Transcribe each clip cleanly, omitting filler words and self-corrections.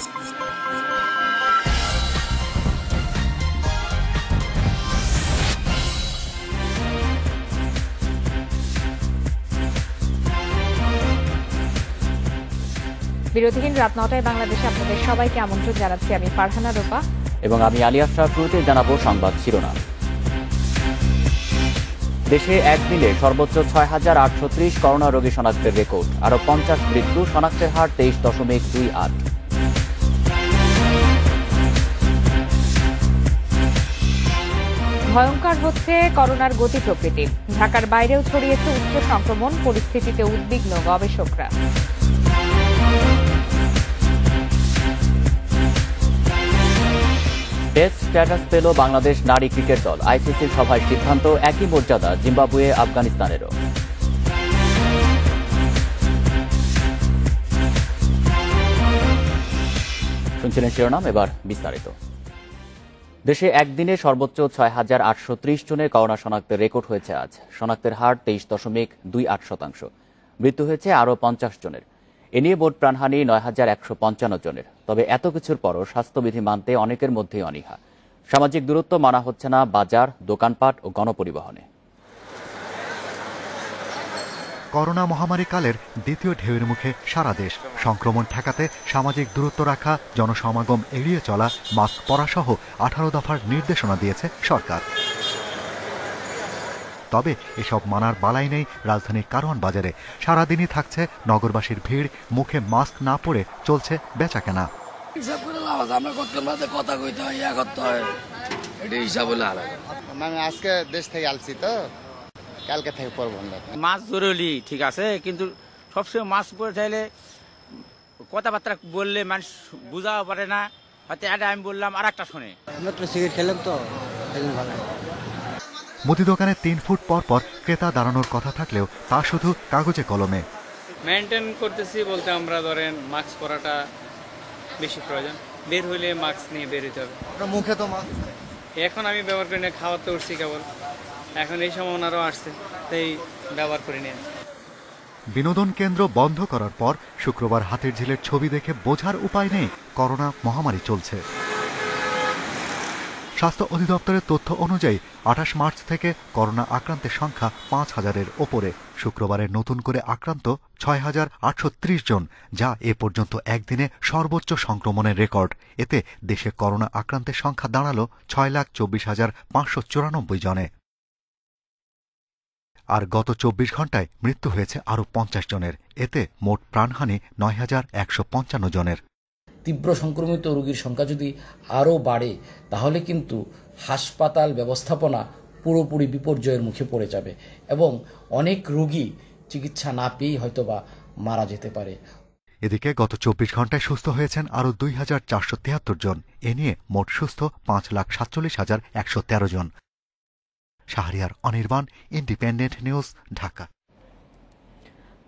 বিরতিহীন রাত ৯টায় বাংলাদেশে আপনাদের সবাইকে আমন্ত্রণ জানাচ্ছি। আমি ফারহানা রূপা এবং আমি আলী আশরাফ। শুরুতে জানাবো সংবাদ শিরোনাম। দেশে একদিনে সর্বোচ্চ ৬,৮৩০ করোনা রোগী শনাক্তের রেকর্ড, আরও ৫০ মৃত্যু, শনাক্তের হার ২৩.28। ভয়ঙ্কর হচ্ছে করোনার গতি প্রকৃতি। ঢাকার বাইরেও ছড়িয়েছে উচ্চ সংক্রমণ, পরিস্থিতিতে উদ্বিগ্ন গবেষকরা। টেস্ট স্ট্যাটাস পেল বাংলাদেশ নারী ক্রিকেট দল। আইসিসির সভায় সিদ্ধান্ত একই মর্যাদা জিম্বাবুয়ে, আফগানিস্তানেরও। শুনছিলেন শিরোনাম, এবার বিস্তারিত। দেশে একদিনে সর্বোচ্চ ৬,৮৩০ জনের করোনা শনাক্তের রেকর্ড হয়েছে আজ। শনাক্তের হার ২৩.২৮%। মৃত্যু হয়েছে আরও ৫০ জনের। এ নিয়ে মোট প্রাণহানি ৯,১৫৫ জনের। তবে এত কিছুর পরও স্বাস্থ্যবিধি মানতে অনেকের মধ্যেই অনীহা। সামাজিক দূরত্ব মানা হচ্ছে না বাজার, দোকানপাট ও গণপরিবহনে। করোনা মহামারীকালের দ্বিতীয় ঢেউয়ের মুখে সারা দেশ। সংক্রমণ ঠেকাতে সামাজিক দূরত্ব রাখা, জনসমাগম এড়িয়ে চলা, মাস্ক পরাসহ ১৮ দফার নির্দেশনা দিয়েছে সরকার। তবে এসব মানার বালাই নেই রাজধানীর কারওয়ান বাজারে। সারাদিনই থাকছে নগরবাসীর ভিড়, মুখে মাস্ক না পরে চলছে বেচাকেনা। মানে আজকে দেশ থেকে আলছি তো, কালকে থেকে পড়ব। মাস্ক জরুরি ঠিক আছে, কিন্তু সবসময় মাস্ক পরে চাইলে কথাবার্তা বললে মানুষ বুঝাও পারে না। হয়তো এটা আমি বললাম আর একটা শোনে। সিগারেট খেলাম তো ভালো। মুদি দোকানে ৩ ফুট পর পর ক্রেতা দাঁড়ানোর কথা থাকলেও তা শুধু কাগজে কলমে। মেনটেন করতেছি বলতে আমরা ধরেন মাস্ক পরাটা বেশি প্রয়োজন। বের হইলে মাস্ক নিয়ে বের হইতে হবে। মুখে তো মাস্ক এখন আমি ব্যবহার করি না, খাওয়াতে উঠছি কেবল। এখন এই সম্ভাবনারও আসছে, তাই ব্যবহার করি না। বিনোদন কেন্দ্র বন্ধ করার পর শুক্রবার হাতির ঝিলের ছবি দেখে বোঝার উপায় নেই করোনা মহামারী চলছে। স্বাস্থ্য অধিদপ্তরের তথ্য অনুযায়ী ২৮ মার্চ থেকে করোনা আক্রান্তের সংখ্যা ৫,০০০-এর ওপরে। শুক্রবারে নতুন করে আক্রান্ত ৬,৮৩০ জন, যা এ পর্যন্ত একদিনে সর্বোচ্চ সংক্রমণের রেকর্ড। এতে দেশে করোনা আক্রান্তের সংখ্যা দাঁড়াল ৬,২৪,৫৯৪ জনে। আর গত ২৪ ঘণ্টায় মৃত্যু হয়েছে আরও ৫০ জনের। এতে মোট প্রাণহানি ৯,১৫৫ জনের। তীব্র সংক্রমিত রোগীর সংখ্যা যদি আরও বাড়ে, তাহলে কিন্তু হাসপাতাল ব্যবস্থাপনা পুরোপুরি বিপর্যয়ের মুখে পড়ে যাবে এবং অনেক রোগী চিকিৎসা না পেয়েই হয়তোবা মারা যেতে পারে। এদিকে গত ২৪ ঘণ্টায় সুস্থ হয়েছেন আরও ২,৪৭৩ জন। এ নিয়ে মোট সুস্থ ৫,৪৭,১১৩ জন। Shahriar Anirban, Independent News, Dhaka.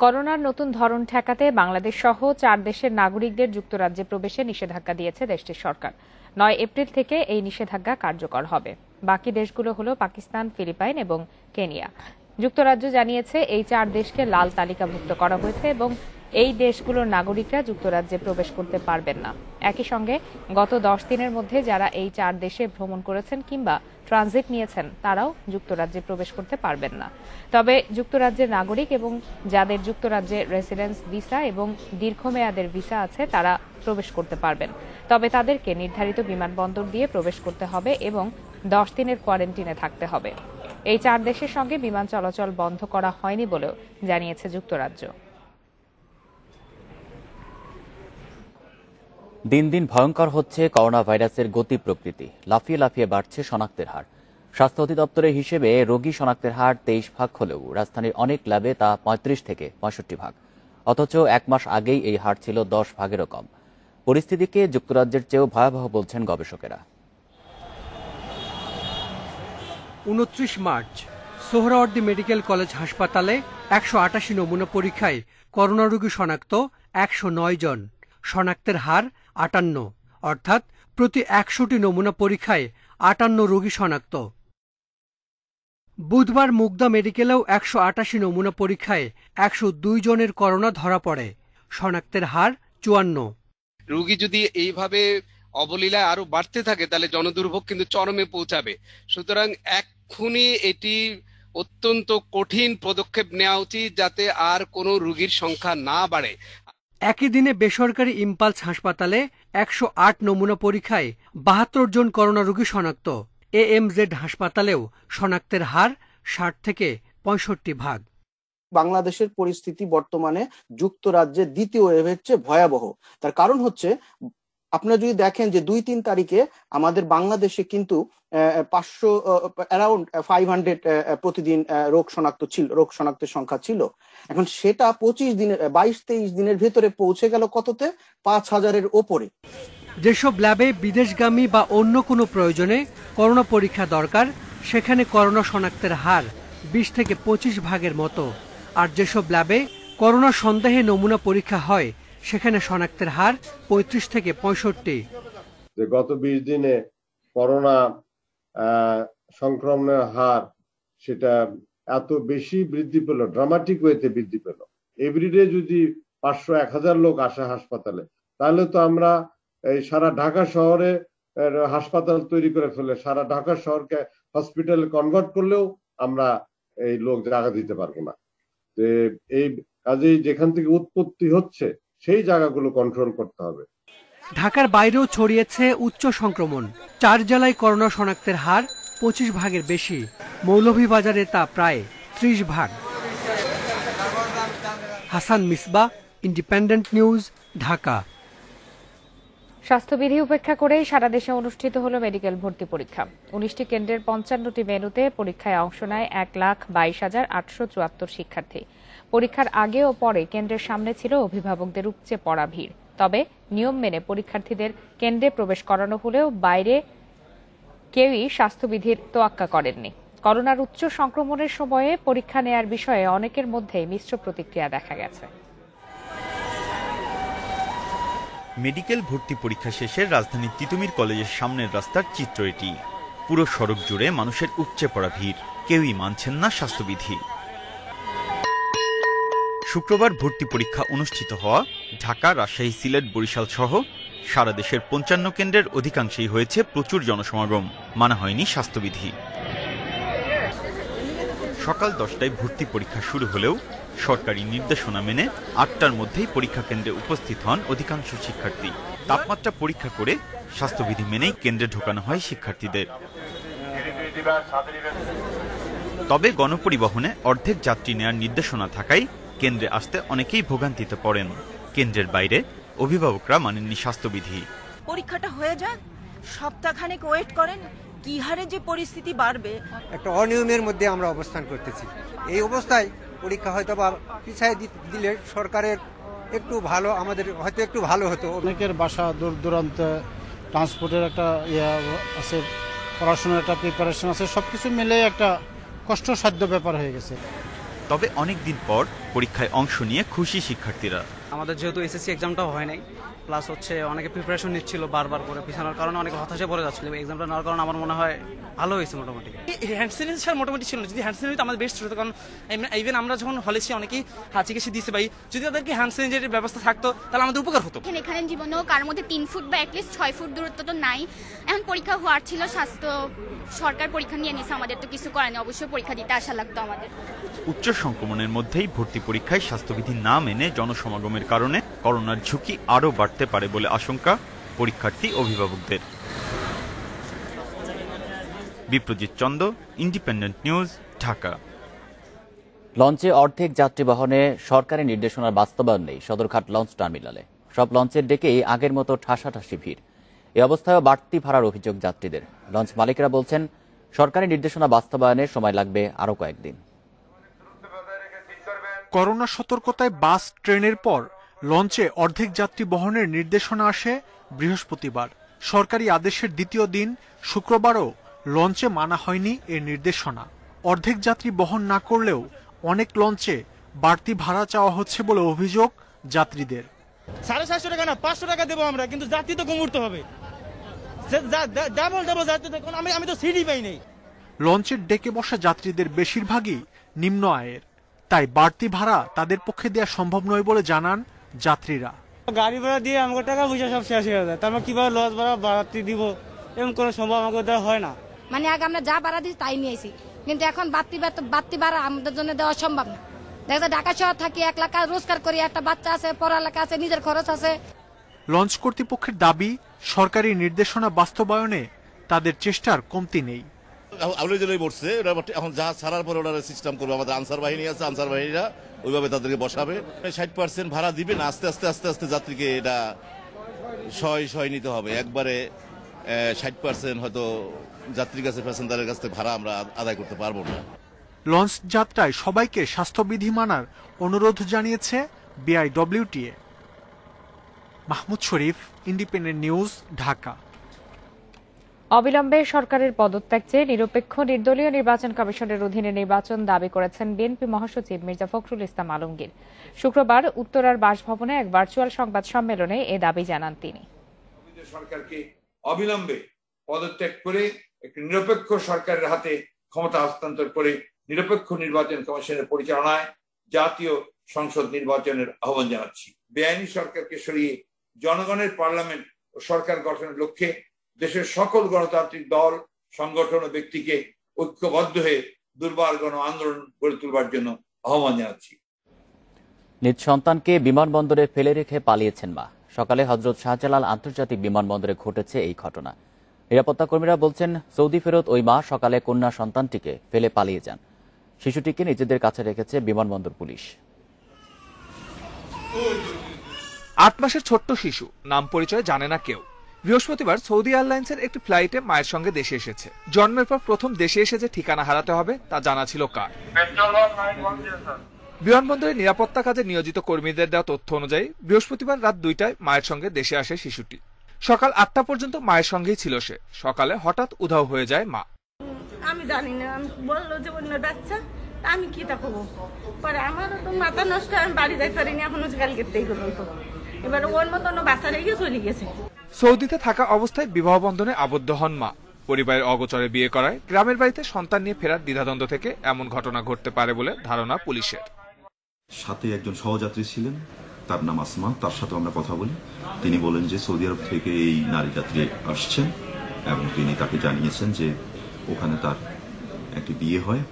করোনার নতুন ধরন ঠেকাতে বাংলাদেশ সহ ৪ দেশের নাগরিকদের যুক্তরাজ্যে প্রবেশে নিষেধাজ্ঞা দিয়েছে দেশটির সরকার। ৯ এপ্রিল থেকে এই নিষেধাজ্ঞা কার্যকর হবে। বাকি দেশগুলো হল পাকিস্তান, ফিলিপাইন এবং কেনিয়া। যুক্তরাজ্য জানিয়েছে এই ৪ দেশকে লাল তালিকাভুক্ত করা হয়েছে এবং এই দেশগুলোর নাগরিকরা যুক্তরাজ্যে প্রবেশ করতে পারবেন না। একই সঙ্গে গত ১০ দিনের মধ্যে যারা এই ৪ দেশে ভ্রমণ করেছেন কিংবা ট্রানজিট নিয়েছেন তারাও যুক্তরাজ্যে প্রবেশ করতে পারবেন না। তবে যুক্তরাজ্যের নাগরিক এবং যাদের যুক্তরাজ্যে রেসিডেন্স ভিসা এবং দীর্ঘমেয়াদের ভিসা আছে তারা প্রবেশ করতে পারবেন। তবে তাদেরকে নির্ধারিত বিমানবন্দর দিয়ে প্রবেশ করতে হবে এবং ১০ দিনের কোয়ারেন্টিনে থাকতে হবে। এই ৪ দেশের সঙ্গে বিমান চলাচল বন্ধ করা হয়নি বলেও জানিয়েছে যুক্তরাজ্য। দিন দিন ভয়ঙ্কর হচ্ছে করোনা ভাইরাসের গতি প্রকৃতি। লাফিয়ে লাফিয়ে বাড়ছে শনাক্তের হার। স্বাস্থ্য অধিদপ্তরের হিসেবে রোগী শনাক্তের হার ২৩ ভাগ হলেও রাজধানীর অনেক ল্যাবে তা ৩৫ থেকে ৬৫ ভাগ। অথচ ১ মাস আগেই এই হার ছিল ১০ ভাগেরও কম। পরিস্থিতিকে যুক্তরাজ্যের চেয়েও ভয়াবহ বলছেন গবেষকেরা। ২৯ মার্চ সোহরাওয়ার্দী মেডিকেল কলেজ হাসপাতালে ১৮৮ নমুনা পরীক্ষায় করোনা রোগী শনাক্ত ১০৯ জন। শনাক্তের হার ৫৮, অর্থাৎ প্রতি ১০০টি নমুনা পরীক্ষায় ৫৮ রোগী শনাক্ত। বুধবার মুগদা মেডিকেলেও ১৮৮ নমুনা পরীক্ষায় ১০২ জনের করোনা ধরা পড়ে। শনাক্তের হার ৫৪। রোগী যদি এইভাবে অবলীলায় আরো বাড়তে থাকে তাহলে জনদুর্ভোগ কিন্তু চরমে পৌঁছাবে। সুতরাং এক্ষুনি এটি অত্যন্ত কঠিন পদক্ষেপ নেওয়া উচিত যাতে আর কোনো রোগীর সংখ্যা না বাড়ে। একই দিনে বেসরকারি ইম্পালস হাসপাতালে 108 নমুনা পরীক্ষায় 72 জন করোনা রোগী শনাক্ত। AMZ হাসপাতালেও শনাক্তের হার 60 থেকে 65%। বাংলাদেশের পরিস্থিতি বর্তমানে যুক্তরাজ্যের দ্বিতীয় ওয়েভের চেয়ে ভয়াবহ। তার কারণ হচ্ছে আপনারা যদি দেখেন যে 2-3 তারিখে আমাদের বাংলাদেশে কিন্তু 500 প্রতিদিন রোগ শনাক্তের সংখ্যা ছিল। এখন সেটা 22-23 দিনের ভেতরে পৌঁছে গেল কততে? 5000-এর ওপরে। যেসব ল্যাবে বিদেশগামী বা অন্য কোনো প্রয়োজনে করোনা পরীক্ষা দরকার সেখানে করোনা শনাক্তের হার 20 থেকে 25% মতো, আর যেসব ল্যাবে করোনা সন্দেহে নমুনা পরীক্ষা হয় সেখানে শনাক্তের হার 35 থেকে 65। গত 20 দিনে করোনা সংক্রমণের হার সেটা এত বেশি বৃদ্ধি পেল, ড্রামাটিক ওয়েতে বৃদ্ধি পেল। এভরিডে যদি 500-1000 লোক আসে হাসপাতালে, তাহলে তো আমরা এই সারা ঢাকা শহরে হাসপাতাল তৈরি করে ফেলে সারা ঢাকা শহরকে হসপিটালে কনভার্ট করলেও আমরা এই লোক জায়গা দিতে পারবো না। এই কাজেই যেখান থেকে উৎপত্তি হচ্ছে সেই জায়গাগুলো কন্ট্রোল করতে হবে। ঢাকার বাইরেও ছড়িয়েছে উচ্চ সংক্রমণ। 4 জেলায় করোনা শনাক্তের হার 25%-এর বেশি। মৌলভীবাজারে তা প্রায় 30%। Hasan Misbah, independent News, Dhaka. স্বাস্থ্যবিধি উপেক্ষা করেই সারা দেশে অনুষ্ঠিত হলো মেডিকেল ভর্তি পরীক্ষা। 19টি কেন্দ্রের 55টি ভেন্যুতে পরীক্ষায় অংশ নেয় 1,22,874 শিক্ষার্থী। পরীক্ষার আগে ও পরে কেন্দ্রের সামনে ছিল অভিভাবকদের উপচে পড়া ভিড়। তবে নিয়ম মেনে পরীক্ষার্থীদের কেন্দ্রে প্রবেশ করানো হলেও বাইরে কেউই স্বাস্থ্যবিধির তোয়াক্কা করেননি। করোনার উচ্চ সংক্রমণের সময়ে পরীক্ষা নেয়ার বিষয়ে অনেকের মধ্যে মিশ্র প্রতিক্রিয়া দেখা গেছে। মেডিকেল ভর্তি পরীক্ষা শেষে রাজধানীর তিতুমির কলেজের সামনের রাস্তার চিত্র এটি। পুরো সড়ক জুড়ে মানুষের উপচে পড়া ভিড়, কেউই মানছেন না স্বাস্থ্যবিধি। শুক্রবার ভর্তি পরীক্ষা অনুষ্ঠিত হওয়া ঢাকা, রাজশাহী, সিলেট, বরিশাল সহ সারা দেশের 55 কেন্দ্রের অধিকাংশেই হয়েছে প্রচুর জনসমাগম, মানা হয়নি স্বাস্থ্যবিধি। সকাল 10টায় ভর্তি পরীক্ষা শুরু হলেও সরকারি নির্দেশনা মেনে 8টার মধ্যেই পরীক্ষা কেন্দ্রে উপস্থিত হন অধিকাংশ শিক্ষার্থী। তাপমাত্রা পরীক্ষা করে স্বাস্থ্যবিধি মেনেই কেন্দ্রে ঢোকানো হয় শিক্ষার্থীদের। তবে গণপরিবহনে অর্ধেক যাত্রী নেয়ার নির্দেশনা থাকায় কেন্দ্রে আসতে অনেকেই ভোগান্তিতে পড়েন। কেন্দ্রের বাইরে অভিভাবকরা মানেননি স্বাস্থ্যবিধি। পরীক্ষাটা হয়ে যাক, সপ্তাহখানেক ওয়েট করেন, কি হারে যে পরিস্থিতি বাড়বে। একটা অনিয়মের মধ্যে আমরা অবস্থান করতেছি। এই অবস্থায় পরীক্ষা হয়তো বা পিছায় দিলে সরকারের একটু ভালো, আমাদের হয়তো একটু ভালো হতো। অনেকের বাসা দূর দূরান্ত, ট্রান্সপোর্টের একটা আছে, পড়াশোনার একটা প্রিপারেশন আছে, সবকিছু মিলে একটা কষ্টসাধ্য ব্যাপার হয়ে গেছে। তবে অনেকদিন পর পরীক্ষায় অংশ নিয়ে খুশি শিক্ষার্থীরা। আমাদের যেহেতু এসএসসি এক্সামটাও হয় নাই, প্লাস হচ্ছে অনেকে প্রিপারেশন নিচ্ছিল বারবার করে, পিছানোর কারণে অনেকে হতাশে পড়ে যাচ্ছিল। এক্সামটা নেওয়ার কারণে আমার মনে হয় ভালো হয়েছে মোটামুটি। হ্যান্ড স্যানিটাইজার মোটামুটি ছিল না, যদি হ্যান্ড স্যানিটাইজার আমাদের বেস্ট হতো, কারণ ইভেন আমরা যখন হলে ছিলাম অনেকেই হাত চিকিৎসা দিতে পারি, যদি তাদেরকে হ্যান্ড স্যানিটাইজারের ব্যবস্থা থাকতো তাহলে আমাদের উপকার হতো। এখানে জীবনেও কার মধ্যে 3 ফুট বা অ্যাটলিস্ট 6 ফুট দূরত্ব তো নাই। এখন পরীক্ষা হওয়ার ছিল, স্বাস্থ্য সরকার পরীক্ষা নিয়ে নিছে, আমাদের তো কিছু করার নেই, অবশ্যই পরীক্ষা দিতে আসা লাগতো আমাদের। উচ্চ সংক্রমণের মধ্যেই ভর্তি পরীক্ষায় স্বাস্থ্যবিধি না মেনে জনসমাগমের কারণে করোনার ঝুঁকি আরও বাড়তে পারে বলে আশঙ্কা পরীক্ষার্থী অভিভাবকদের। Biprajit Chanda, Independent News, Dhaka. লঞ্চে অর্ধেক যাত্রী বহনে সরকারি নির্দেশনার বাস্তবায়ন নেই সদরঘাট লঞ্চ টার্মিনালে। সব লঞ্চের ডেকেই আগের মতো ঠাসাঠাসি ভিড়। এ অবস্থায়ও বাড়তি ভাড়ার অভিযোগ যাত্রীদের। লঞ্চ মালিকরা বলছেন সরকারি নির্দেশনা বাস্তবায়নে সময় লাগবে আরও কয়েকদিন। করোনা সতর্কতায় বাস, ট্রেনের পর লঞ্চে অর্ধেক যাত্রী বহনের নির্দেশনা আসে বৃহস্পতিবার। সরকারি আদেশের দ্বিতীয় দিন শুক্রবারও লঞ্চে মানা হয়নি এ নির্দেশনা। অর্ধেক যাত্রী বহন না করলেও অনেক লঞ্চে বাড়তি ভাড়া চাওয়া হচ্ছে বলে অভিযোগ যাত্রীদের। 750 টাকা না 500 টাকা দেবো আমরা, কিন্তু যাত্রী তো কম উঠতে হবে। ডাবল যাত্রী, আমি তো সিটই পাই নাই। লঞ্চের ডেকে বসা যাত্রীদের বেশিরভাগই নিম্ন আয়ের, তাই বাড়তি ভাড়া তাদের পক্ষে দেওয়া সম্ভব নয় বলে জানান যাত্রীরা। গাড়ি ভাড়া দিয়ে আমাকে টাকা পয়সা সব শেষ হয়ে যায়, তারপর কিভাবে লস ভাড়া বাড়াতে দিব এরকম কোনো সম্ভব আমাকে দেওয়া হয় না। মানে আগে আমরা যা ভাড়া দিই তাই নিয়েছি, কিন্তু এখন বাড়তি ভাড়া আমাদের জন্য দেওয়া সম্ভব না। দেখো ঢাকা শহর থাকি 1 লাখ রোজগার করি, একটা বাচ্চা আছে, পড়ালেখা আছে, নিজের খরচ আছে। লঞ্চ কর্তৃপক্ষের দাবি সরকারি নির্দেশনা বাস্তবায়নে তাদের চেষ্টার কমতি নেই। বসছে এখন জাহাজ ছাড়ার পরে ওরা সিস্টেম করবে, আমাদের আনসার বাহিনী আছে, আনসার বাহিনীরা ওইভাবে তাদেরকে বসাবে। 60% ভাড়া দিবেন, আস্তে আস্তে আস্তে আস্তে যাত্রীকে এটা সয় নিতে হবে। একবারে 60% হয়তো যাত্রীর কাছে, প্যাসেঞ্জারের কাছ থেকে ভাড়া আমরা আদায় করতে পারবো না। লঞ্চ যাত্রায় সবাইকে স্বাস্থ্যবিধি মানার অনুরোধ জানিয়েছে বিআইডব্লিউটিএ। মাহমুদ শরীফ, ইন্ডিপেন্ডেন্ট নিউজ, ঢাকা। অবিলম্বে সরকারের পদত্যাগ চেয়ে নিরপেক্ষ নির্দলীয় নির্বাচন কমিশনের অধীনে নির্বাচন দাবি করেছেন বিএনপি মহাসচিব মির্জা ফখরুল ইসলাম আলমগীর। শুক্রবার উত্তরার বাসভবনে এক ভার্চুয়াল সংবাদ সম্মেলনে এ দাবি জানান তিনি। সরকারকে অবিলম্বে পদত্যাগ করে একটি নিরপেক্ষ সরকারের হাতে ক্ষমতা হস্তান্তর করে নিরপেক্ষ নির্বাচন কমিশনের পরিচালনায় জাতীয় সংসদ নির্বাচনের আহ্বান জানাচ্ছি। বেআইনি সরকারকে সরিয়ে জনগণের পার্লামেন্ট ও সরকার গঠনের লক্ষ্যে দেশের সকল গণতান্ত্রিক দল, সংগঠন ও ব্যক্তিকে ঐক্যবদ্ধ হয়ে দুর্বার গণ আন্দোলন গড়ে তুলবার জন্য আহ্বান জানাচ্ছি। নিজ সন্তানকে বিমানবন্দরে ফেলে রেখে পালিয়েছেন মা। সকালে হযরত শাহজালাল আন্তর্জাতিক বিমানবন্দরে ঘটেছে এই ঘটনা। নিরাপত্তা কর্মীরা বলছেন, সৌদি ফেরত ওই মা সকালে কন্যা সন্তানটিকে ফেলে পালিয়ে যান। শিশুটিকে নিজেদের কাছে রেখেছে বিমানবন্দর পুলিশ। 8 মাসের ছোট্ট শিশু, নাম পরিচয় জানে না কেউ। বৃহস্পতিবার সৌদি এয়ারলাইন্সের একটি ফ্লাইটে মায়ের সঙ্গে দেশে এসেছে। জন্মের পর প্রথম দেশে এসে যে ঠিকানা হারাতে হবে তা জানা ছিল কার? বিমানবন্দরের নিরাপত্তা কাজে নিয়োজিত কর্মীদের দেওয়া তথ্য অনুযায়ী বৃহস্পতিবার রাত 2টায় মায়ের সঙ্গে দেশে আসে শিশুটি। সকাল 8টা পর্যন্ত মায়ের সঙ্গেই ছিল সে। সকালে হঠাৎ উধাও হয়ে যায় মা। আমি জানি না, আমি বললো যে অন্য বাচ্চা, আমি কি তা করবো? পরে আমারও তো মাথা নষ্ট, আমি বাড়ি যাই পারিনি এখনো, কালকে এবার ওর মতো বাচ্চা রেখে চলে গেছে। সৌদিতে থাকা অবস্থায় বিবাহ বন্ধনে আবদ্ধ হন মা। পরিবারের অগোচরে বিয়ে করায় গ্রামের বাড়িতে সন্তান নিয়ে ফেরার দ্বিধাদ্বন্দ্ব থেকে এমন ঘটনা ঘটতে পারে বলে ধারণা পুলিশের। সাথে একজন সহযাত্রী ছিলেন, তার নাম আসমা, তার সাথে আমরা কথা বলি। তিনি বলেন যে সৌদি আরব থেকে এই নারী যাত্রী আসছেন এবং তিনি তাকে জানিয়েছেন যে ওখানে তার একটি বিয়ে হয়,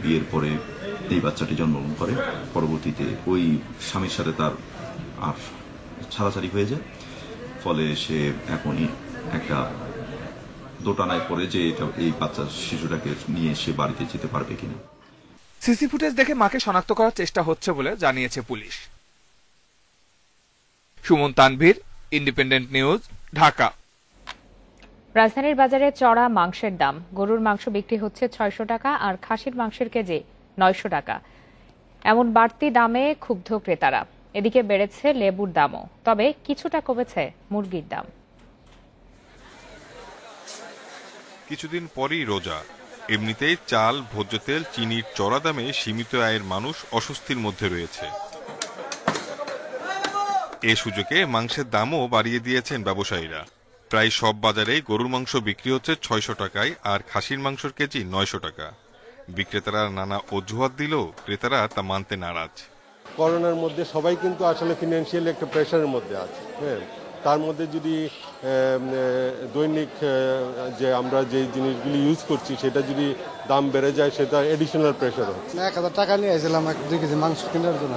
বিয়ের পরে এই বাচ্চাটি জন্মগ্রহণ করে। পরবর্তীতে ওই স্বামীর সাথে তার আর ছাড়াছাড়ি হয়ে যায়, ফলে সে এখনই একটা দোটানায় পড়ে যে এই বাচ্চা শিশুটাকে নিয়ে সে বাড়িতে যেতে পারবে কিনা। সিসি ফুটেজ দেখে মাকে শনাক্ত করার চেষ্টা হচ্ছে বলে জানিয়েছে police. Suman Tanvir, independent News, Dhaka. রাজধানীর বাজারে চড়া মাংসের দাম। গরুর মাংস বিক্রি হচ্ছে 600 টাকা আর খাসির মাংসের কেজি 900 টাকা। এমন বাড়তি দামে ক্ষুব্ধ ক্রেতারা। এদিকে বেড়েছে লেবুর দামও, তবে কিছুটা কমেছে মুরগির দাম। কিছুদিন পরই রোজা, এমনিতেই চাল, ভোজ্য তেল, চিনির চড়া দামে সীমিত আয়ের মানুষ অস্বস্তির মধ্যে রয়েছে। এ সুযোগে মাংসের দামও বাড়িয়ে দিয়েছেন ব্যবসায়ীরা। প্রায় সব বাজারেই গরুর মাংস বিক্রি হচ্ছে 600 টাকায় আর খাসির মাংসের কেজি 900 টাকা। বিক্রেতারা নানা অজুহাত দিলেও ক্রেতারা তা মানতে নারাজ। করোনার মধ্যে সবাই কিন্তু আসলে ফিনান্সিয়াল একটা প্রেশারের মধ্যে আছে। হ্যাঁ, তার মধ্যে যদি দৈনিক যে আমরা যে জিনিসগুলি ইউজ করছি সেটা যদি দাম বেড়ে যায়, সেটা এডিশনাল প্রেশার হচ্ছে। 1000 টাকা নিয়ে এসেছিলাম 2 কেজি মাংস কেনার জন্য,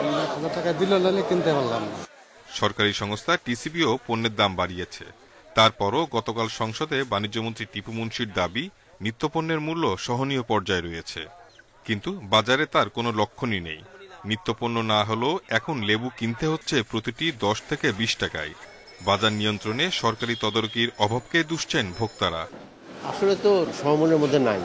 1000 টাকা দিল না, কিনতে পারলাম না। সরকারি সংস্থা টিসিবিও পণ্যের দাম বাড়িয়েছে। তারপরও গতকাল সংসদে বাণিজ্যমন্ত্রী টিপু মুনশির দাবি, নিত্যপণ্যের মূল্য সহনীয় পর্যায়ে রয়েছে, কিন্তু বাজারে তার কোনো লক্ষণই নেই। নিত্যপণ্য না হলেও এখন লেবু কিনতে হচ্ছে প্রতিটি 10 থেকে 20 টাকায়। বাজার নিয়ন্ত্রণে সরকারি তদারকির অভাবকে দুষছেন ভোক্তারা। আসলে তো সমমূল্যের মধ্যে নাই,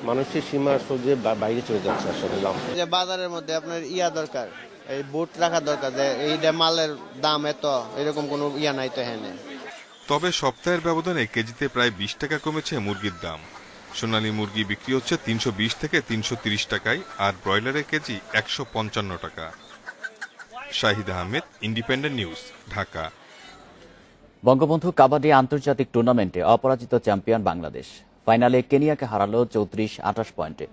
মানুষের সীমা সহ্যের বাইরে চলে যাচ্ছে। আসলে যে বাজারের মধ্যে আপনার দরকার, এই বোট রাখা দরকার, যে এই মালের দাম এত, এরকম কোনো নাই তো। হ্যাঁ, তবে সপ্তাহের ব্যবধানে কেজিতে প্রায় 20 টাকা কমেছে মুরগির দাম। সোনালী মুরগি বিক্রি হচ্ছে 320 থেকে 330 টাকায় আর ব্রয়লারের কেজি 155 টাকা। Shahid Ahmed, Independent News, Dhaka. বঙ্গবন্ধু কাবাডি আন্তর্জাতিক টুর্নামেন্টে অপরাজিত চ্যাম্পিয়ন বাংলাদেশ। ফাইনালে কেনিয়াকে হারালো 34-28 পয়েন্টে।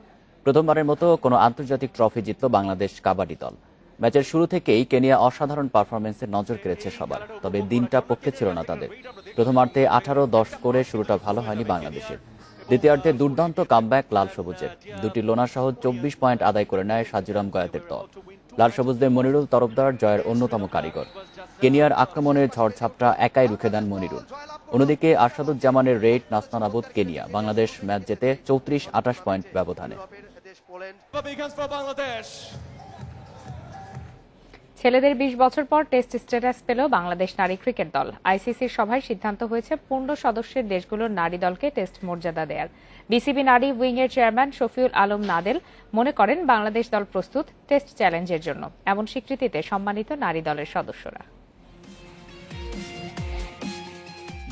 প্রথমবারের মতো কোনো আন্তর্জাতিক ট্রফি জিতল বাংলাদেশ কাবাডি দল। ম্যাচের শুরু থেকেই কেনিয়া অসাধারণ পারফরমেন্সে নজর কেড়েছে সবার, তবে দিনটা পক্ষে ছিল না তাদের। প্রথমার্ধে 18-10 করে শুরুটা ভালো হয়নি বাংলাদেশের। দ্বিতীয়ার্ধে দুর্দান্ত কামব্যাক লাল সবুজের, দুটি লোনা সহ 24 পয়েন্ট আদায় করে নেয় সাজুরাম গয়াতের দল। লাল সবুজদের মনিরুল তরফদার জয়ের অন্যতম কারিগর। কেনিয়ার আক্রমণের ঝড়ঝাপটা একাই রুখে দেন মনিরুল। অন্যদিকে আরশাদুজ্জামানের রেড নাস্তানাবুদ কেনিয়া, বাংলাদেশ ম্যাচ জেতে 34-28 পয়েন্ট ব্যবধানে। ছেলেদের 20 বছর পর টেস্ট স্ট্যাটাস পেল বাংলাদেশ নারী ক্রিকেট দল। আইসিসির সভায় সিদ্ধান্ত হয়েছে পূর্ণ সদস্যের দেশগুলোর নারী দলকে টেস্ট মর্যাদা দেয়ার। বিসিবি নারী উইং এর চেয়ারম্যান শফিউল আলম নাদেল মনে করেন বাংলাদেশ দল প্রস্তুত টেস্ট চ্যালেঞ্জের জন্য। এমন স্বীকৃতিতে সম্মানিত নারী দলের সদস্যরা।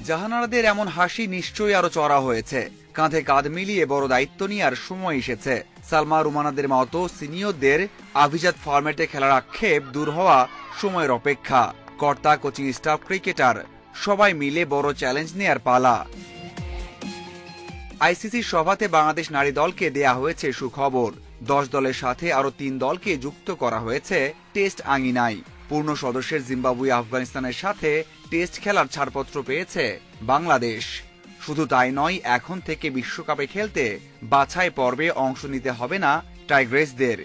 জাহানারাদের এমন হাসি নিশ্চয়ই আরো চড়া হয়েছে। কাঁধে কাঁধ মিলিয়ে বড় দায়িত্ব নেওয়ার সময় এসেছে। সালমা রুমানাদের মতো সিনিয়রদের আভিজাত ফরম্যাটে খেলার আক্ষেপ দূর হওয়া সময়ের অপেক্ষা। কর্তা, কোচিং স্টাফ, ক্রিকেটার সবাই মিলে বড় চ্যালেঞ্জ নেয়ার পালা। আইসিসির সভাতে বাংলাদেশ নারী দলকে দেয়া হয়েছে সুখবর। 10 দলের সাথে আরো 3 দলকে যুক্ত করা হয়েছে টেস্ট আঙিনায়। পূর্ণ সদস্যের জিম্বাবুয়ে, আফগানিস্তানের সাথে টেস্ট খেলার ছাড়পত্র পেয়েছে বাংলাদেশ। শুধু তাই নয়, এখন থেকে বিশ্বকাপে খেলতে বাছাই পর্বে অংশ নিতে হবে না টাইগ্রেসদের।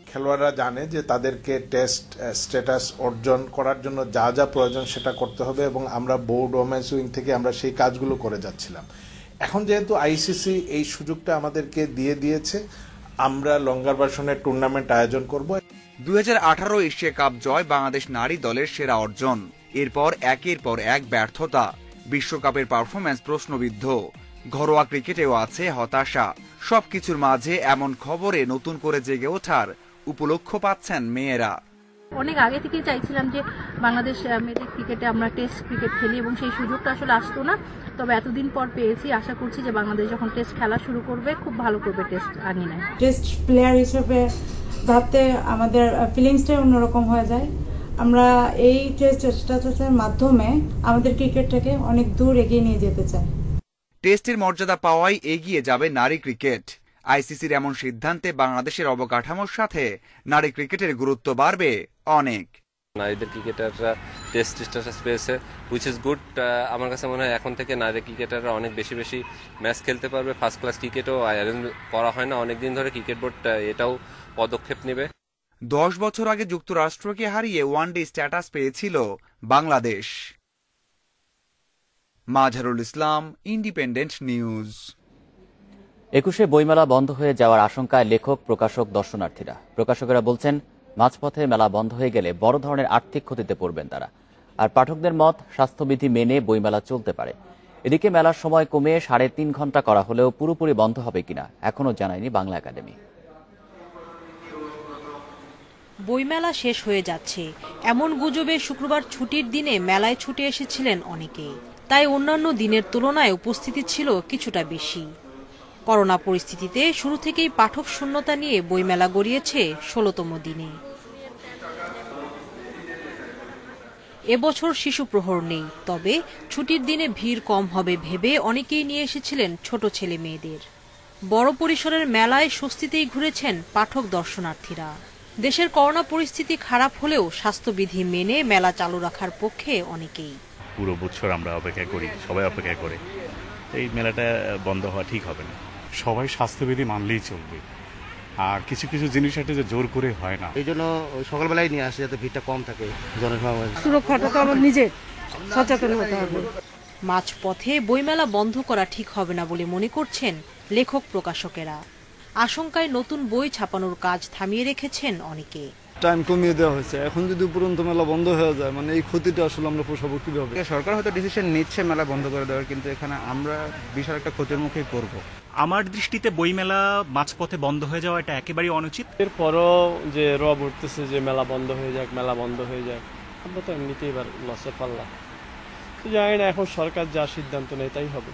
খেলোয়াড়রা জানে যে তাদেরকে টেস্ট স্ট্যাটাস অর্জন করার জন্য যা যা প্রয়োজন সেটা করতে হবে, এবং আমরা বোর্ড ওমেন্স উইং থেকে আমরা সেই কাজগুলো করে যাচ্ছিলাম। এখন যেহেতু আইসিসি এই সুযোগটা আমাদেরকে দিয়ে দিয়েছে, আমরা লঙ্গার ভার্সনের টুর্নামেন্ট আয়োজন করব। 2018 এশিয়া কাপ জয় বাংলাদেশ নারী দলের সেরা অর্জন। এরপর একের পর এক ব্যর্থতা। বিশ্বকাপের পারফরম্যান্স প্রশ্নবিদ্ধ। ঘরোয়া ক্রিকেটেও আছে হতাশা। সবকিছুর মাঝে এমন খবরে নতুন করে জেগে ওঠার উপলক্ষ পাচ্ছেন মেয়েরা। অনেক আগে থেকেই চাইছিলাম যে বাংলাদেশ মেয়েদের ক্রিকেটে আমরা টেস্ট ক্রিকেট খেলি, এবং সেই সুযোগটা আসলে আসতো না। তবে এতদিন পর পেয়েছি। আশা করছি যে বাংলাদেশ যখন টেস্ট খেলা শুরু করবে খুব ভালো করবে টেস্ট আঙিনায়। টেস্ট প্লেয়ার হিসেবে ভাবতে আমাদের ফিলিংসটাই অন্যরকম হয়ে যায়। আমরা এই টেস্ট স্ট্যাটাসের মাধ্যমে আমাদের ক্রিকেটটাকে অনেক দূর এগিয়ে নিয়ে যেতে চাই। টেস্টের মর্যাদা পাওয়াই এগিয়ে যাবে নারী ক্রিকেট। আইসিসির এমন সিদ্ধান্তে বাংলাদেশের অবকাঠামোর সাথে নারী ক্রিকেটের গুরুত্ব বাড়বে অনেক। নারীদের ক্রিকেটাররা টেস্ট স্ট্যাটাস পেয়েছে, হুইচ ইজ গুড। আমার কাছে মনে হয় এখন থেকে নারী ক্রিকেটাররা অনেক বেশি বেশি ম্যাচ খেলতে পারবে। ফার্স্ট ক্লাস ক্রিকেটও অ্যারেঞ্জ করা হয় না অনেকদিন ধরে। ক্রিকেট বোর্ড এটাও পদক্ষেপ নেবে। 10 বছর আগে যুক্তরাষ্ট্রকে হারিয়ে ওয়ানডে স্ট্যাটাস পেয়েছিল বাংলাদেশ। Mazharul Islam, independent news. 21শে বইমেলা বন্ধ হয়ে যাওয়ার আশঙ্কায় লেখক, প্রকাশক, দর্শনার্থীরা। প্রকাশকেরা বলছেন মাঝপথে মেলা বন্ধ হয়ে গেলে বড় ধরনের আর্থিক ক্ষতিতে পড়বেন তারা। আর পাঠকদের মত, স্বাস্থ্যবিধি মেনে বইমেলা চলতে পারে। এদিকে মেলার সময় কমে 3.5 ঘন্টা করা হলেও পুরোপুরি বন্ধ হবে কিনা এখনো জানায়নি বাংলা একাডেমি। বইমেলা শেষ হয়ে যাচ্ছে এমন গুজবে শুক্রবার ছুটির দিনে মেলায় ছুটে এসেছিলেন অনেকে। তাই অন্যান্য দিনের তুলনায় উপস্থিতি ছিল কিছুটা বেশি। করোনা পরিস্থিতিতে শুরু থেকেই পাঠক শূন্যতা নিয়ে বইমেলা গড়িয়েছে 16তম দিনে। এবছর শিশু প্রহর নেই, তবে ছুটির দিনে ভিড় কম হবে ভেবে অনেকেই নিয়ে এসেছিলেন ছোট ছেলে মেয়েদের। বড় পরিসরের মেলায় স্বস্তিতেই ঘুরেছেন পাঠক দর্শনার্থীরা। দেশের করোনা পরিস্থিতি খারাপ হলেও স্বাস্থ্যবিধি মেনে মেলা চালু রাখার পক্ষে অনেকেই। পুরো বছর আমরা অপেক্ষা করি, সবাই অপেক্ষা করে, এই মেলাটা বন্ধ হওয়া ঠিক হবে না। সবাই স্বাস্থ্যবিধি মানলেই চলবে, আর কিছু কিছু জিনিস আছে যে জোর করে হয় না। এই জন্য সকালবেলায় নিয়ে আসে যাতে ভিড়টা কম থাকে। সুরক্ষাটা তো আমার নিজে সচেতন হতে হবে। মাঝপথে বইমেলা বন্ধ করা ঠিক হবে না বলে মনে করছেন লেখক, প্রকাশকেরা। আশঙ্কায় নতুন বই ছাপানোর কাজ থামিয়ে রেখেছেন অনেকে। টাইম কমিয়ে দেওয়া হয়েছে, এখন যদি উপরন্ত মেলা বন্ধ হয়ে যায় মানে এই ক্ষতিটা আসলে আমরা পোষাবো কিভাবে? সরকার হয়তো ডিসিশন নিচ্ছে মেলা বন্ধ করে দেওয়ার, কিন্তু এখানে আমরা বিশাল একটা ক্ষতির মুখে পড়ব। আমার দৃষ্টিতে বইমেলা মাঝপথে বন্ধ হয়ে যাওয়া এটা একেবারেই অনুচিত। এরপরও যে রব উঠতেছে যে মেলা বন্ধ হয়ে যাক, মেলা বন্ধ হয়ে যাক, আমরা তো এমনিতেই এবার লসে পাল্লা। জানি না, এখন সরকার যা সিদ্ধান্ত নেয় তাই হবে।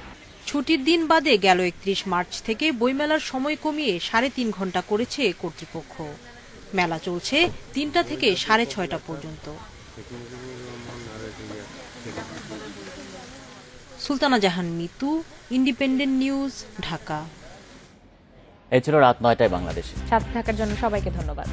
ছুটির দিন বাদে গেল 31 মার্চ থেকে বইমেলার সময় কমিয়ে 3.5 ঘন্টা করেছে কর্তৃপক্ষ। মেলা চলছে 3টা থেকে 6:30 পর্যন্ত। সুলতানা জাহান মিতু, ইন্ডিপেন্ডেন্ট নিউজ, ঢাকা। এই ছিল রাত 9টায় বাংলাদেশে। সাথে থাকার জন্য সবাইকে ধন্যবাদ।